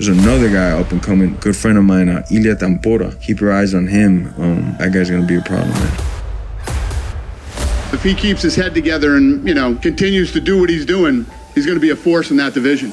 There's another guy up and coming, good friend of mine, Ilia Tampora. Keep your eyes on him. That guy's gonna be a problem, man. If he keeps his head together and, continues to do what he's doing, he's gonna be a force in that division.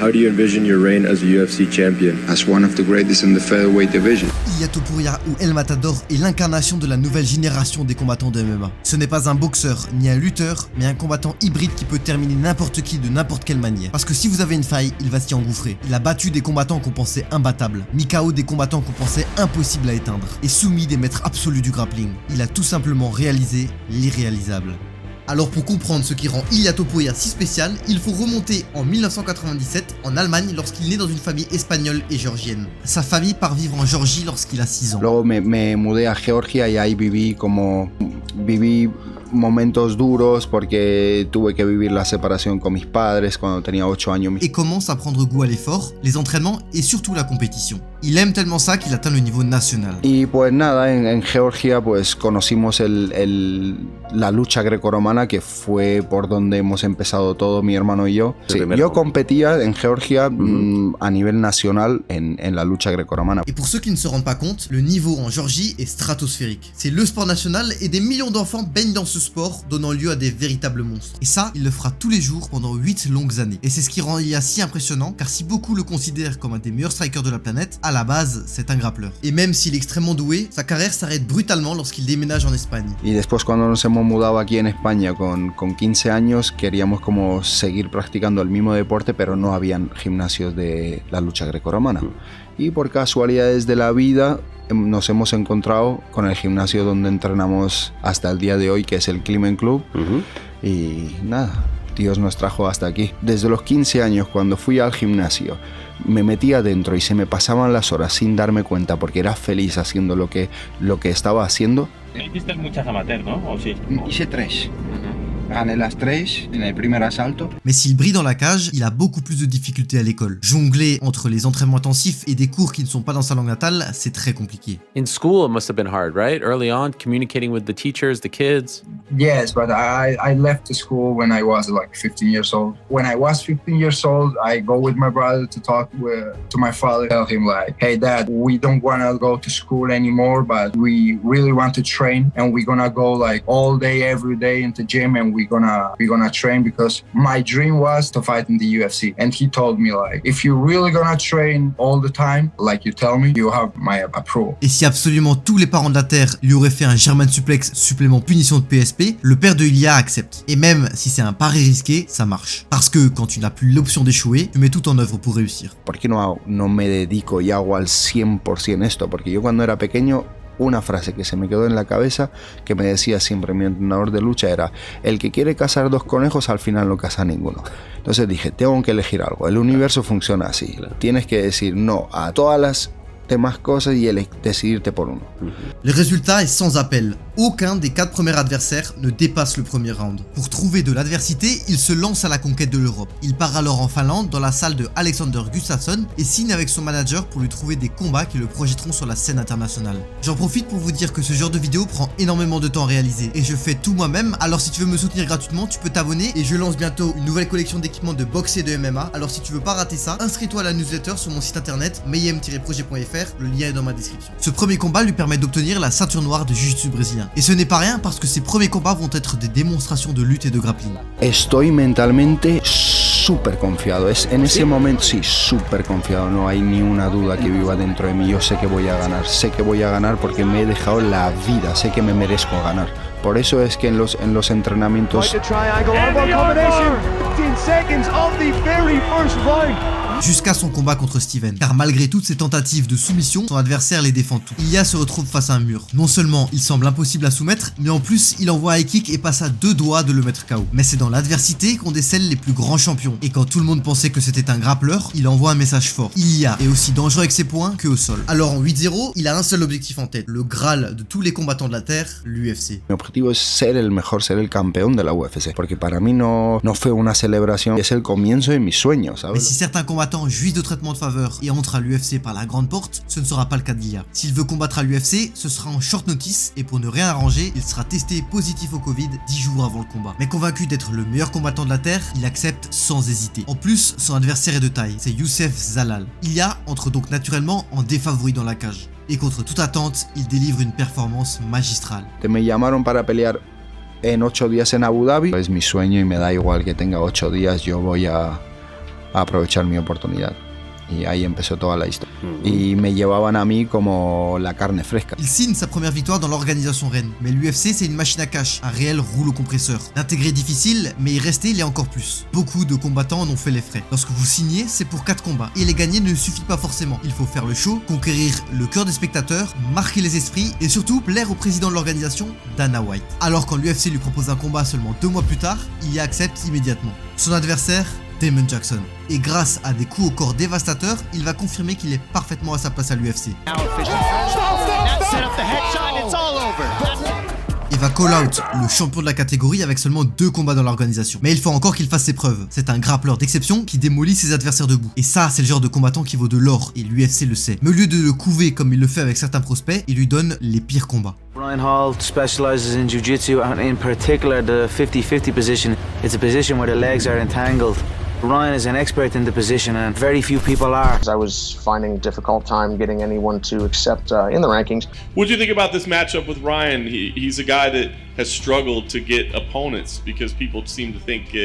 How do you envision your reign as a UFC champion? As one of the greatest in the featherweight division. Ilia Topuria ou El Matador est l'incarnation de la nouvelle génération des combattants de MMA. Ce n'est pas un boxeur ni un lutteur, mais un combattant hybride qui peut terminer n'importe qui de n'importe quelle manière. Parce que si vous avez une faille, il va s'y engouffrer. Il a battu des combattants qu'on pensait imbattables, mis KO des combattants qu'on pensait impossibles à éteindre, et soumis des maîtres absolus du grappling. Il a tout simplement réalisé l'irréalisable. Alors pour comprendre ce qui rend Ilia Topuria si spécial, il faut remonter en 1997 en Allemagne lorsqu'il naît dans une famille espagnole et géorgienne. Sa famille part vivre en Géorgie lorsqu'il a 6 ans. Luego me mudé a Georgia y ahí viví momentos duros porque tuve que vivir la separación con mis padres cuando tenía 8 años. Et commence à prendre goût à l'effort, les entraînements et surtout la compétition. Il aime tellement ça qu'il atteint le niveau national. Y pues nada, en Georgia pues conocimos la lucha grecorromana que fue por donde hemos empezado todo mi hermano y yo. Sí, yo competía en Georgia a nivel nacional en la lucha grecorromana. Et pour ceux qui ne se rendent pas compte, le niveau en Géorgie est stratosphérique. C'est le sport national et des millions d'enfants baignent dans ce sport, donnant lieu à des véritables monstres. Et ça, il le fera tous les jours pendant 8 longues années. Et c'est ce qui rend Ilia si impressionnant, car si beaucoup le considèrent comme un des meilleurs strikers de la planète, à la base, c'est un grappleur. Et même s'il est extrêmement doué, sa carrière s'arrête brutalement lorsqu'il déménage en Espagne. Y después cuando nos hemos mudado aquí en España con 15 años, queríamos como seguir practicando el mismo deporte, pero no habían gimnasios de la lucha grecorromana. Y por casualidades de la vida nos hemos encontrado con el gimnasio donde entrenamos hasta el día de hoy, que es el Climen Club. Y nada, Dios nos trajo hasta aquí. Desde los 15 años, cuando fui al gimnasio, me metí adentro y se me pasaban las horas sin darme cuenta porque era feliz haciendo lo que estaba haciendo. Hiciste muchas amateur, ¿no? ¿O sí? Hice 3. Gané las 3 en el primer asalto. Mais s'il brille dans la cage, il a beaucoup plus de difficultés à l'école. Jongler entre les entraînements intensifs et des cours qui ne sont pas dans sa langue natale, c'est très compliqué. In school, it must have been hard, right? Early on, communicating with the teachers, the kids. Yes, but I left the school when I was like 15 years old. When I was 15 years old, I go with my brother to talk to my father, tell him like, hey dad, we don't want to go to school anymore, but we really want to train and we're gonna go like all day, every day into gym and we're gonna train because my dream was to fight in the UFC. And he told me like, if you're really gonna train all the time, like you tell me, you have my approval. Et si absolument tous les parents de la Terre lui auraient fait un German suplex supplément punition de PSP, le père de Ilia accepte. Et même si c'est un pari risqué, ça marche. Parce que quand tu n'as plus l'option d'échouer, tu mets tout en œuvre pour réussir. ¿Por qué no me dedico y hago al 100% esto? Porque yo cuando era pequeño, una frase que se me quedó en la cabeza que me decía siempre mi entrenador de lucha era: el que quiere cazar 2 conejos al final no caza ninguno. Entonces dije, tengo que elegir algo. El universo funciona así. Tienes que decir no a todas las demás cosas y decidirte por uno. Le résultat est sans appel. Aucun des 4 premiers adversaires ne dépasse le premier round. Pour trouver de l'adversité, il se lance à la conquête de l'Europe. Il part alors en Finlande dans la salle de Alexander Gustafsson et signe avec son manager pour lui trouver des combats qui le projetteront sur la scène internationale. J'en profite pour vous dire que ce genre de vidéo prend énormément de temps à réaliser et je fais tout moi-même, alors si tu veux me soutenir gratuitement, tu peux t'abonner et je lance bientôt une nouvelle collection d'équipements de boxe et de MMA. Alors si tu veux pas rater ça, inscris-toi à la newsletter sur mon site internet mayhem-projet.fr, le lien est dans ma description. Ce premier combat lui permet d'obtenir la ceinture noire de jiu-jitsu brésilien. Et ce n'est pas rien parce que ses premiers combats vont être des démonstrations de lutte et de grappling. Estoy mentalmente súper confiado. En ese momento sí, súper confiado. No hay ni una duda que viva dentro de mí. Yo sé que voy a ganar. Sé que voy a ganar porque me he dejado la vida. Sé que me merezco ganar. Por eso es que en los entrenamientos... Jusqu'à son combat contre Steven, car malgré toutes ses tentatives de soumission, son adversaire les défend tout. Ilia se retrouve face à un mur. Non seulement il semble impossible à soumettre, mais en plus il envoie un high kick et passe à 2 doigts de le mettre KO. Mais c'est dans l'adversité qu'on décèle les plus grands champions. Et quand tout le monde pensait que c'était un grappleur, il envoie un message fort. Ilia est aussi dangereux avec ses poings que au sol. Alors en 8-0, il a un seul objectif en tête, le Graal de tous les combattants de la Terre, l'UFC. Mi objetivo es ser el mejor, ser el campeón de la UFC, porque para mí no fue una celebración es el comienzo de mis sueños, Mais ¿sabes? si certains combattants jouissent de traitements de faveur et entrent à l'UFC par la grande porte, ce ne sera pas le cas d'Ilya. S'il veut combattre à l'UFC, ce sera en short notice et pour ne rien arranger, il sera testé positif au Covid 10 jours avant le combat. Mais convaincu d'être le meilleur combattant de la Terre, il accepte sans hésiter. En plus, son adversaire est de taille, c'est Youssef Zalal. Ilya entre donc naturellement en défavori dans la cage. Et contre toute attente, il délivre une performance magistrale. Me llamaron para pelear en 8 días en Abu Dhabi. Es mi sueño y me da igual que tenga 8 días, yo voy a aprovechar mi oportunidad. Y ahí empezó toda la historia. Y me llevaban a mí como la carne fresca. Il signe sa première victoire dans l'organisation reine, mais l'UFC c'est une machine à cash, un réel rouleau compresseur. L'intégrer est difficile, mais y rester il est encore plus. Beaucoup de combattants en ont fait les frais. Lorsque vous signez, c'est pour 4 combats, et les gagner ne suffit pas forcément. Il faut faire le show, conquérir le cœur des spectateurs, marquer les esprits, et surtout plaire au président de l'organisation, Dana White. Alors quand l'UFC lui propose un combat seulement 2 mois plus tard, il y accepte immédiatement. Son adversaire, Damon Jackson. Et grâce à des coups au corps dévastateurs, il va confirmer qu'il est parfaitement à sa place à l'UFC. Et va call out le champion de la catégorie avec seulement 2 combats dans l'organisation. Mais il faut encore qu'il fasse ses preuves. C'est un grappleur d'exception qui démolit ses adversaires debout. Et ça, c'est le genre de combattant qui vaut de l'or, et l'UFC le sait. Mais au lieu de le couver comme il le fait avec certains prospects, il lui donne les pires combats. Ryan Hall specializes in jiu-jitsu, and in particular the 50-50 position. It's a position where the legs are entangled. Ryan is an expert in the position, and very few people are. I was finding a difficult time getting anyone to accept in the rankings. What do you think about this matchup with Ryan? He's a guy that has struggled to get opponents because people seem to think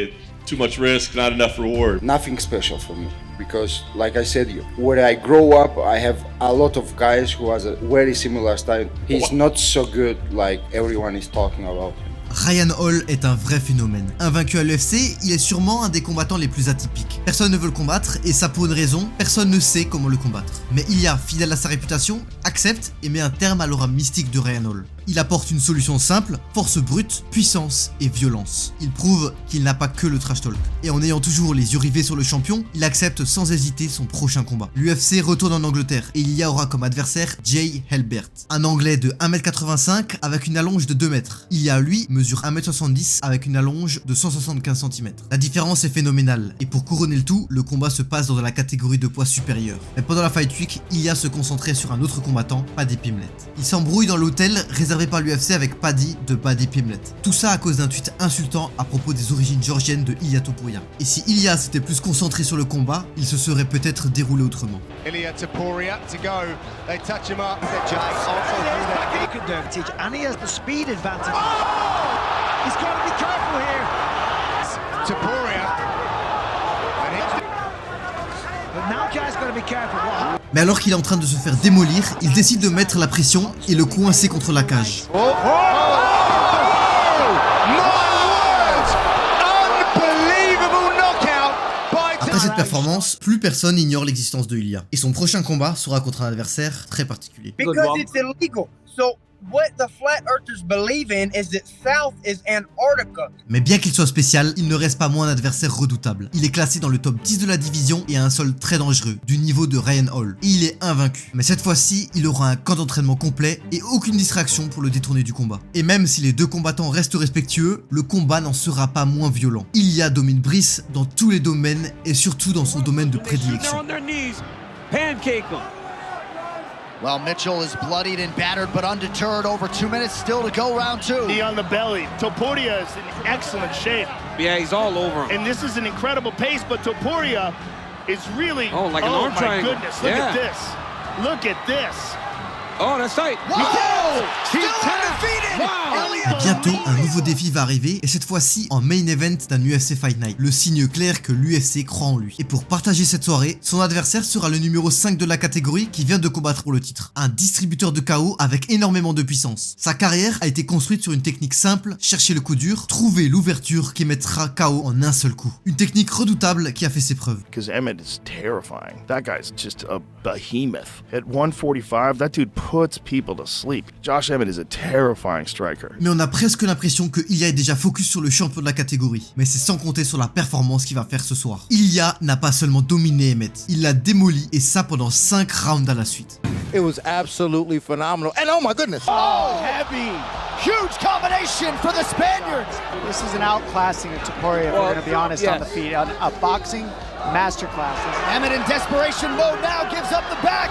too much risk, not enough reward. Nothing special for me because, like I said, where I grow up, I have a lot of guys who has a very similar style. He's not so good like everyone is talking about. Ryan Hall est un vrai phénomène. Invaincu à l'UFC, il est sûrement un des combattants les plus atypiques. Personne ne veut le combattre, et ça pour une raison, personne ne sait comment le combattre. Mais Ilya, fidèle à sa réputation, accepte et met un terme à l'aura mystique de Ryan Hall. Il apporte une solution simple, force brute, puissance et violence. Il prouve qu'il n'a pas que le trash talk. Et en ayant toujours les yeux rivés sur le champion, il accepte sans hésiter son prochain combat. L'UFC retourne en Angleterre et Ilya aura comme adversaire Jay Helbert, un anglais de 1m85 avec une allonge de 2 mètres. Ilya, lui, mesure 1m70 avec une allonge de 175 cm. La différence est phénoménale, et pour couronner le tout, le combat se passe dans la catégorie de poids supérieur. Mais pendant la Fight Week, Ilya se concentrait sur un autre combattant, Paddy Pimblett. Il s'embrouille dans l'hôtel réservé par l'UFC avec Paddy de Paddy Pimblett. Tout ça à cause d'un tweet insultant à propos des origines georgiennes de Ilia Topuria. Et si Ilya s'était plus concentré sur le combat, il se serait peut-être déroulé autrement. Ilia Topuria to go. They touch him up. And he has the speed advantage. Oh! He's got to be careful here. Topuria. But now Jay's got to be careful. Mais alors qu'il est en train de se faire démolir, il décide de mettre la pression et le coincer contre la cage. Après cette performance, plus personne n'ignore l'existence de Ilya. Et son prochain combat sera contre un adversaire très particulier. Because it's illegal. So what the flat earthers believe in is that South is Antarctica. Mais bien qu'il soit spécial, il ne reste pas moins un adversaire redoutable. Il est classé dans le top 10 de la division et a un sol très dangereux, du niveau de Ryan Hall. Et il est invaincu. Mais cette fois-ci, il aura un camp d'entraînement complet et aucune distraction pour le détourner du combat. Et même si les deux combattants restent respectueux, le combat n'en sera pas moins violent. Ilya domine Brice dans tous les domaines et surtout dans son domaine de prédilection. Well, Mitchell is bloodied and battered, but undeterred. Over 2 minutes still to go, round 2. Knee on the belly. Topuria is in excellent shape. Yeah, he's all over him. And this is an incredible pace, but Topuria is really... like an arm triangle. Oh, my goodness. Look at this. Look at this. Oh, that's tight. Whoa! Still undefeated! Et bientôt, un nouveau défi va arriver, et cette fois-ci en main event d'un UFC Fight Night. Le signe clair que l'UFC croit en lui. Et pour partager cette soirée, son adversaire sera le numéro 5 de la catégorie qui vient de combattre pour le titre. Un distributeur de KO avec énormément de puissance. Sa carrière a été construite sur une technique simple, chercher le coup dur, trouver l'ouverture qui mettra KO en un seul coup. Une technique redoutable qui a fait ses preuves. Because Emmett is terrifying. That guy's just a behemoth. At 145, that dude puts people to sleep. Josh Emmett is a terrifying striker. Mais on a presque l'impression que Ilya est déjà focus sur le champion de la catégorie. Mais c'est sans compter sur la performance qu'il va faire ce soir. Ilya n'a pas seulement dominé Emmett, il l'a démoli et ça pendant 5 rounds à la suite. It was absolutely phenomenal. And oh my goodness. Oh, heavy. Huge combination for the Spaniards. This is an outclassing of Topuria, if we're going to be honest, on the feet. A boxing masterclass. Emmett in desperation mode now gives up the back.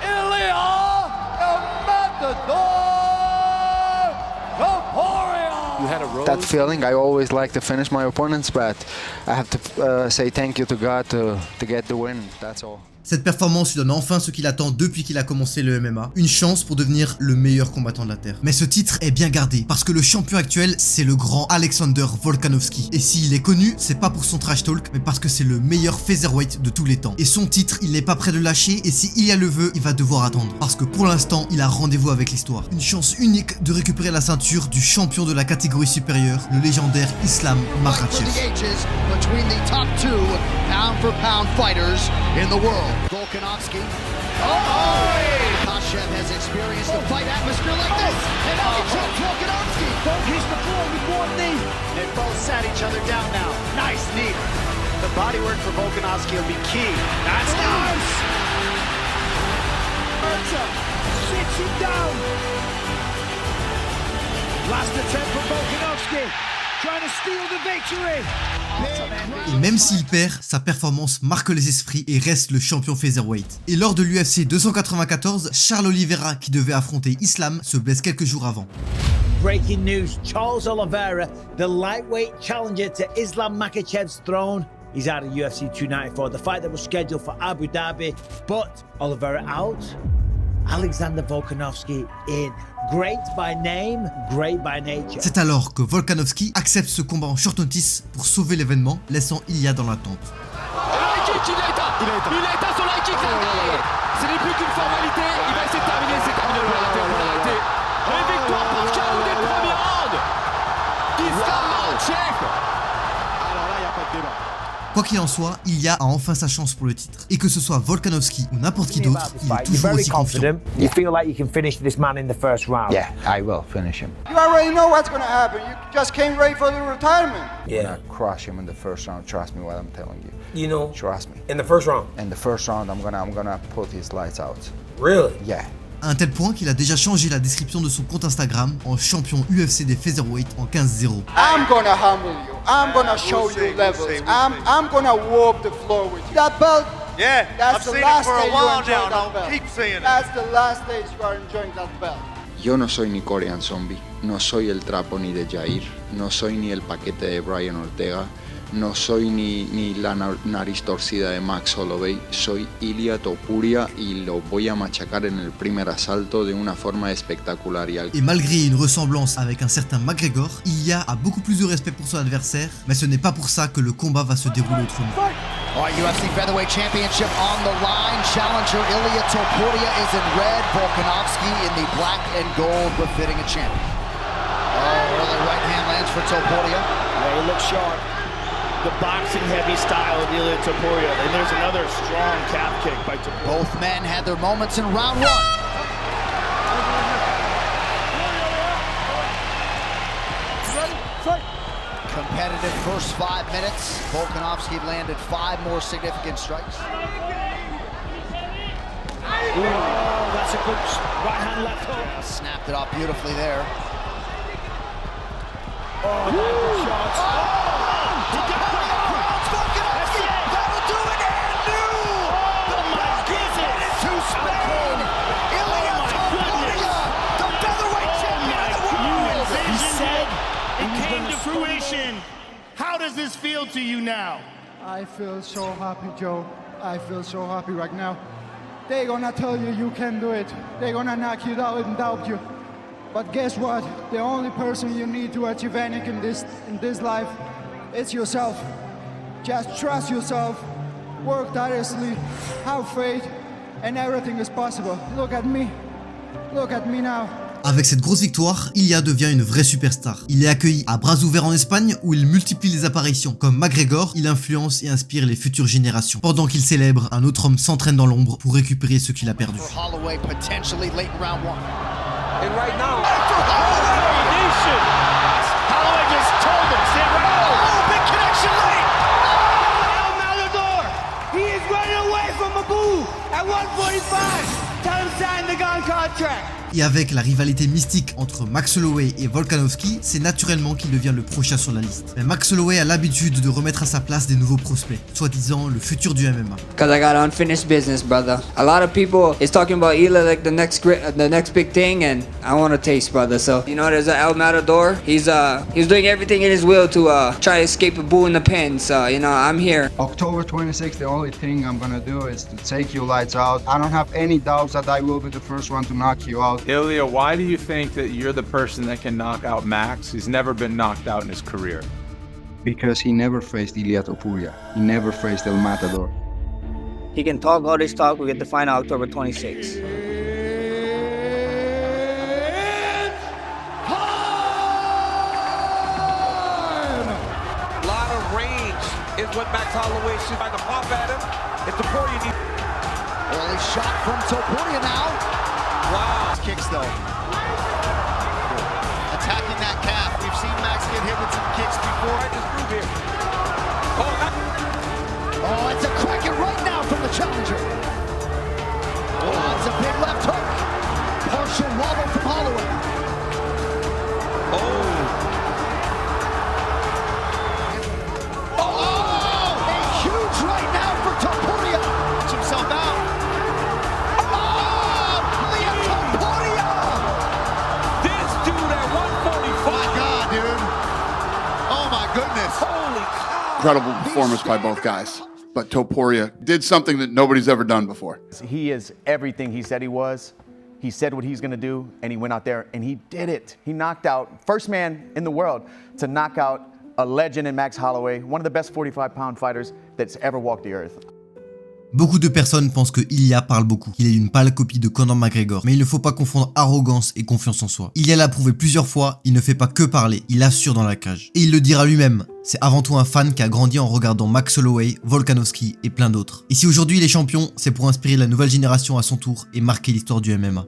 Ilya, el matador, Topuria. You had a rose. That feeling, I always like to finish my opponents, but I have to say thank you to God to get the win, that's all. Cette performance lui donne enfin ce qu'il attend depuis qu'il a commencé le MMA, une chance pour devenir le meilleur combattant de la Terre. Mais ce titre est bien gardé, parce que le champion actuel, c'est le grand Alexander Volkanovski. Et s'il est connu, c'est pas pour son trash talk, mais parce que c'est le meilleur featherweight de tous les temps. Et son titre, il n'est pas prêt de lâcher, et si Ilya le veut, il va devoir attendre. Parce que pour l'instant, il a rendez-vous avec l'histoire. Une chance unique de récupérer la ceinture du champion de la catégorie supérieure, le légendaire Islam Makhachev. Volkanovski. Makhachev has experienced a fight atmosphere like this. And now he drops Volkanovski. Both hits the floor with one knee. They both sat each other down now. Nice knee. The body work for Volkanovski will be key. That's nice. Murta sits him down. Last attempt for Volkanovski. Trying to steal the victory. Et même s'il perd, sa performance marque les esprits et reste le champion featherweight. Et lors de l'UFC 294, Charles Oliveira, qui devait affronter Islam, se blesse quelques jours avant. Breaking news, Charles Oliveira, the lightweight challenger to Islam Makhachev's throne. He's out of UFC 294, the fight that was scheduled for Abu Dhabi. But Oliveira out, Alexander Volkanovski in. Great by name, great by nature. C'est alors que Volkanovski accepte ce combat en short notice pour sauver l'événement, laissant Ilya dans l'attente. Il est éteint sur l'high kick, ce n'est plus qu'une formalité, il va essayer de terminer, c'est terminé pour la popularité. Et victoire par KO dès le premier round. Islam Makhachev. Alors là, il n'y a pas de débat. Quoi qu'il en soit, Ilya a enfin sa chance pour le titre. Et que ce soit Volkanovski ou n'importe qui d'autre, il est toujours aussi confiant. You feel like you can finish this man in the first round? Yeah, I will finish him. You already know what's gonna happen. You just came ready for the retirement. I'm gonna crush him in the first round. Trust me what I'm telling you. You know, Trust me. in the first round? In the first round, I'm gonna put his lights out. Really? Yeah. À un tel point qu'il a déjà changé la description de son compte Instagram en champion UFC des featherweight en 15-0. I'm gonna humble you. I'm gonna show you levels. I'm gonna warp the floor with you. That belt. Yeah, That's I've the seen last it for day a while you enjoy now, that and belt. I'll keep seeing it. That's the last days you are enjoying that belt. Yo no soy ni Korean Zombie, no soy el trapo ni de Jair, no soy ni el paquete de Brian Ortega, no soy ni la nariz torcida de Max Holloway, soy Ilya Topuria y lo voy a machacar en el primer asalto de una forma espectacular. Et malgré une ressemblance avec un certain McGregor, Ilya a beaucoup plus de respect pour son adversaire, mais ce n'est pas pour ça que le combat va se dérouler autrement. All right, UFC Featherweight Championship on the line. Challenger Ilya Topuria is in red. Volkanovski in the black and gold, befitting a champion. Oh, early right hand lands for Topuria. Yeah, he looks sharp. The boxing heavy style of Ilya Topuria. And there's another strong calf kick by Topuria. Both men had their moments in round one. Competitive first 5 minutes. Volkanovski landed 5 more significant strikes. Oh, that's a good right hand left hook. Snapped it off beautifully there. Oh, good shots. He got Volkanovski. That'll do it. And new. The mark is headed to Spain. Ilya Topuria, the featherweight champion of the world. He said it came to fruition. How does this feel to you now? I feel so happy, Joe. I feel so happy right now. They're gonna tell you you can do it. They're gonna knock you down and doubt you. But guess what? The only person you need to achieve anything in this life, it's yourself. Just trust yourself, work tirelessly, have faith, and everything is possible. Look at me now. Avec cette grosse victoire, Ilya devient une vraie superstar. Il est accueilli à bras ouverts en Espagne où il multiplie les apparitions. Comme McGregor, il influence et inspire les futures générations. Pendant qu'il célèbre, un autre homme s'entraîne dans l'ombre pour récupérer ce qu'il a perdu. Holloway potentially late in round 1. And right now, Holloway just told him, stand right. Oh, big connection late. El Matador, he is running away from Abu at 145. tell him sign the gun contract. Et avec la rivalité mystique entre Max Holloway et Volkanovski, c'est naturellement qu'il devient le prochain sur la liste. Mais Max Holloway a l'habitude de remettre à sa place des nouveaux prospects, soi-disant le futur du MMA. Because I got unfinished business, brother. A lot of people is talking about Ila like the next big thing, and I want a taste, brother. So, you know, there's El Matador. He's doing everything in his will to try to escape a bull in the pen. So, you know, I'm here. October 26th, the only thing I'm gonna do is to take you lights out. I don't have any doubts that I will be the first one to knock you out. Ilya, why do you think that you're the person that can knock out Max? He's never been knocked out in his career. Because he never faced Ilia Topuria. He never faced El Matador. He can talk all this talk. We get the final October 26th. A lot of range is what Max Holloway should try to pop at him. If Topuria needs... Early shot from Topuria now. Wow. Kicks though. Attacking that calf. We've seen Max get hit with some kicks before. Right, just move here. Oh, it's a cracking right now from the challenger. Oh, it's a big left hook. Partial wobble from Holloway. Oh, a huge right now for Topuria. Puts himself out. Incredible performance by both guys. But Topuria did something that nobody's ever done before. He is everything he said he was. He said what he's going to do, and he went out there, and he did it. He knocked out, first man in the world to knock out a legend in Max Holloway, one of the best 45-pound fighters that's ever walked the earth. Beaucoup de personnes pensent que Ilya parle beaucoup, qu'il est une pâle copie de Conor McGregor, mais il ne faut pas confondre arrogance et confiance en soi. Ilya l'a prouvé plusieurs fois, il ne fait pas que parler, il assure dans la cage. Et il le dira lui-même, c'est avant tout un fan qui a grandi en regardant Max Holloway, Volkanovski et plein d'autres. Et si aujourd'hui il est champion, c'est pour inspirer la nouvelle génération à son tour et marquer l'histoire du MMA.